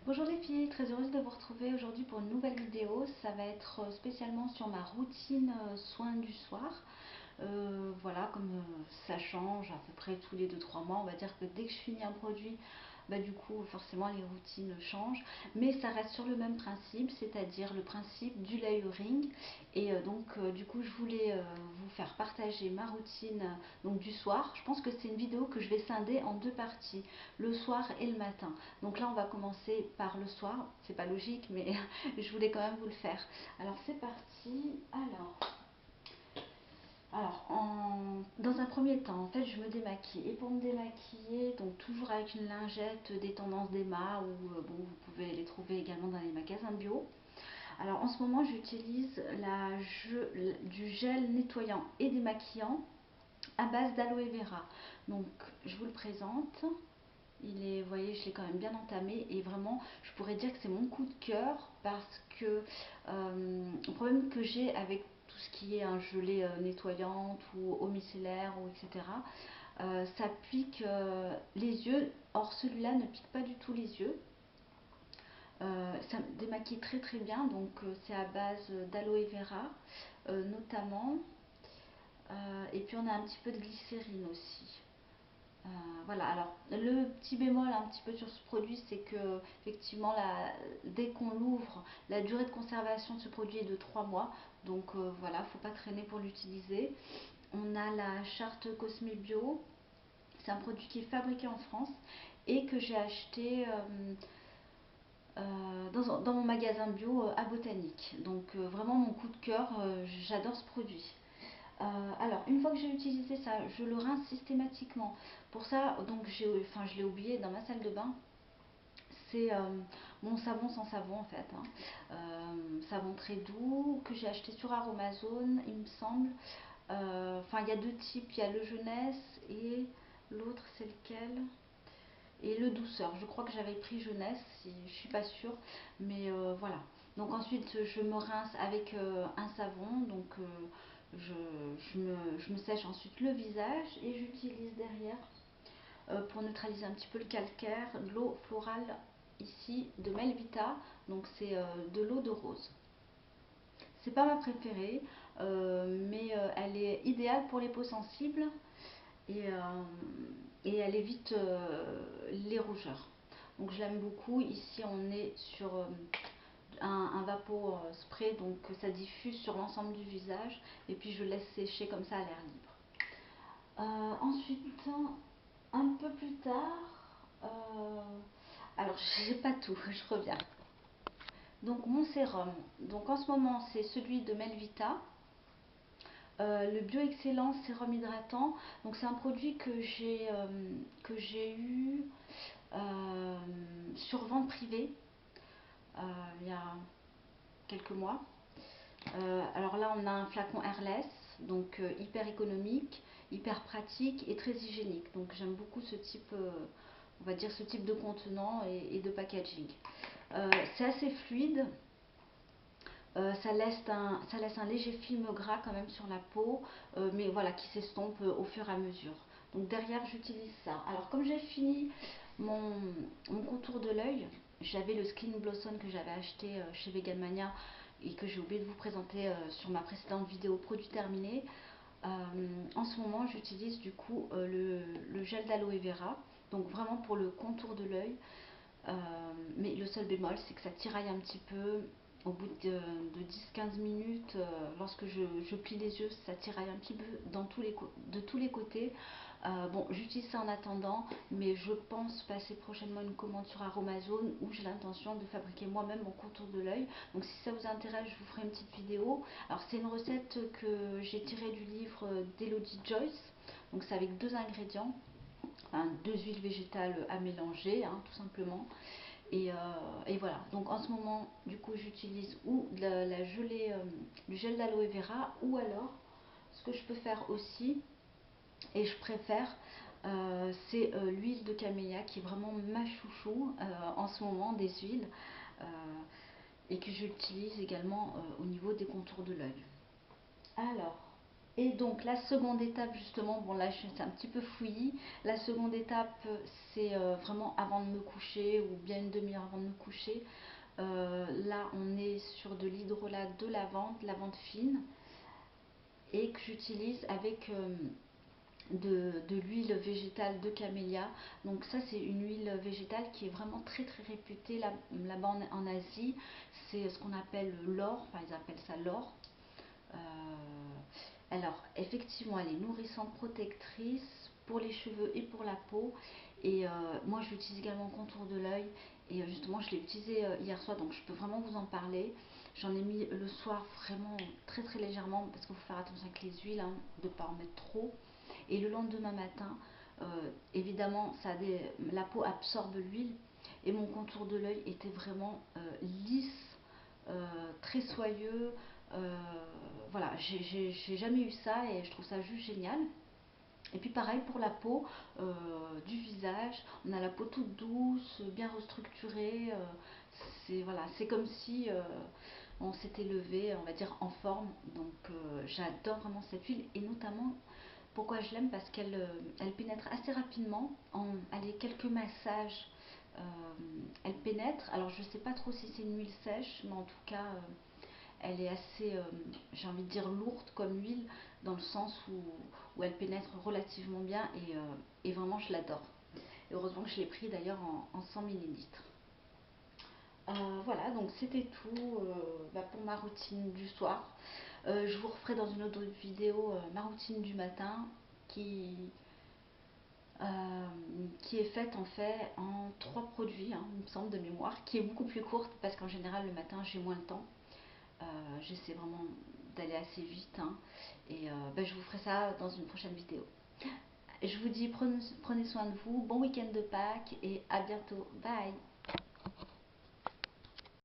Bonjour les filles, très heureuse de vous retrouver aujourd'hui pour une nouvelle vidéo. Ça va être spécialement sur ma routine soin du soir. Voilà, comme ça change à peu près tous les 2-3 mois, on va dire que dès que je finis un produit, du coup forcément les routines changent, mais ça reste sur le même principe, c'est-à-dire le principe du layering. Et du coup je voulais vous faire partager ma routine donc du soir. Je pense que c'est une vidéo que je vais scinder en deux parties, le soir et le matin. Donc là on va commencer par le soir, c'est pas logique mais je voulais quand même vous le faire. Alors c'est parti. Dans un premier temps, en fait, je me démaquille. Et pour me démaquiller, donc toujours avec une lingette des tendances d'Emma, ou bon, vous pouvez les trouver également dans les magasins bio. Alors en ce moment, j'utilise du gel nettoyant et démaquillant à base d'aloe vera. Donc je vous le présente. Vous voyez, je l'ai quand même bien entamé et vraiment, je pourrais dire que c'est mon coup de cœur parce que le problème que j'ai avec tout ce qui est un gelée nettoyante ou eau micellaire ou etc. Ça pique les yeux. Or celui-là ne pique pas du tout les yeux. Ça me démaquille très très bien. Donc c'est à base d'aloe vera notamment. Et puis on a un petit peu de glycérine aussi. Voilà, alors le petit bémol un petit peu sur ce produit, c'est que effectivement dès qu'on l'ouvre, la durée de conservation de ce produit est de 3 mois. Donc voilà, faut pas traîner pour l'utiliser. On a la charte Cosme Bio. C'est un produit qui est fabriqué en France et que j'ai acheté dans mon magasin bio à Botanique. Donc vraiment mon coup de cœur, j'adore ce produit. Alors, une fois que j'ai utilisé ça, je le rince systématiquement. Pour ça, donc je l'ai oublié dans ma salle de bain. C'est mon savon sans savon en fait. Savon très doux que j'ai acheté sur Aromazone, il me semble. Enfin, il y a deux types. Il y a le jeunesse et l'autre, c'est lequel? Et le douceur. Je crois que j'avais pris jeunesse, je suis pas sûre. Mais voilà. Donc ensuite, je me rince avec un savon. Donc je me sèche ensuite le visage et j'utilise derrière pour neutraliser un petit peu le calcaire de l'eau florale ici de Melvita. Donc c'est de l'eau de rose. C'est pas ma préférée, mais elle est idéale pour les peaux sensibles et, elle évite les rougeurs. Donc je l'aime beaucoup. Ici on est sur un vapeur spray, donc ça diffuse sur l'ensemble du visage et puis je laisse sécher comme ça à l'air libre. Ensuite, un peu plus tard, alors j'ai pas tout, je reviens. Donc mon sérum, donc en ce moment c'est celui de Melvita, le Bio Excellence sérum hydratant. Donc c'est un produit que j'ai eu sur vente privée il y a quelques mois. Alors là, on a un flacon Airless, donc hyper économique, hyper pratique et très hygiénique. Donc j'aime beaucoup ce type, on va dire ce type de contenant et de packaging. C'est assez fluide. Ça laisse un léger film gras quand même sur la peau, mais voilà, qui s'estompe au fur et à mesure. Donc derrière, j'utilise ça. Alors comme j'ai fini mon, mon contour de l'œil, j'avais le Skin Blossom que j'avais acheté chez Veganmania et que j'ai oublié de vous présenter sur ma précédente vidéo produit terminé. En ce moment, j'utilise du coup le gel d'aloe vera, donc vraiment pour le contour de l'œil. Mais le seul bémol, c'est que ça tiraille un petit peu. Au bout de 10-15 minutes, lorsque je plie les yeux, ça tiraille un petit peu de tous les côtés. Bon, j'utilise ça en attendant, mais je pense passer prochainement une commande sur Aromazone où j'ai l'intention de fabriquer moi-même mon contour de l'œil. Donc si ça vous intéresse, je vous ferai une petite vidéo. Alors c'est une recette que j'ai tirée du livre d'Elodie Joyce. Donc c'est avec deux ingrédients, enfin, deux huiles végétales à mélanger, hein, tout simplement. Et voilà, donc en ce moment, du coup, j'utilise ou la gelée, du gel d'aloe vera, ou alors, ce que je peux faire aussi, et je préfère, c'est l'huile de camélia, qui est vraiment ma chouchou en ce moment, des huiles, euh, et que j'utilise également au niveau des contours de l'œil. Alors, Et donc la seconde étape justement, bon là c'est un petit peu fouillis, la seconde étape c'est vraiment avant de me coucher ou bien une demi-heure avant de me coucher. Là on est sur de l'hydrolat de lavande fine et que j'utilise avec de l'huile végétale de camélia. Donc ça c'est une huile végétale qui est vraiment très très réputée là-bas en Asie. C'est ce qu'on appelle l'or, enfin ils appellent ça l'or. Euh, alors effectivement elle est nourrissante, protectrice pour les cheveux et pour la peau. Et moi je l'utilise également au contour de l'œil. Et justement je l'ai utilisé hier soir, donc je peux vraiment vous en parler. J'en ai mis le soir vraiment très très légèrement parce qu'il faut faire attention avec les huiles, hein, de ne pas en mettre trop. Et le lendemain matin, évidemment, la peau absorbe l'huile et mon contour de l'œil était vraiment lisse, très soyeux. euh, voilà, j'ai jamais eu ça et je trouve ça juste génial. Et puis pareil pour la peau du visage, on a la peau toute douce, bien restructurée. C'est voilà, c'est comme si on s'était levé, on va dire en forme. Donc j'adore vraiment cette huile et notamment pourquoi je l'aime, parce qu'elle pénètre assez rapidement. Allez, quelques massages, euh, elle pénètre. Alors je ne sais pas trop si c'est une huile sèche, mais en tout cas, elle est assez, j'ai envie de dire, lourde comme huile, dans le sens où elle pénètre relativement bien et vraiment je l'adore. Et heureusement que je l'ai pris d'ailleurs en 100 millilitres. Voilà, donc c'était tout pour ma routine du soir. Je vous referai dans une autre vidéo ma routine du matin qui, euh, qui est faite en fait en 3 produits, hein, il me semble de mémoire, qui est beaucoup plus courte parce qu'en général le matin j'ai moins le temps. J'essaie vraiment d'aller assez vite, hein, et je vous ferai ça dans une prochaine vidéo. Je vous dis prenez soin de vous, bon week-end de Pâques et à bientôt. Bye!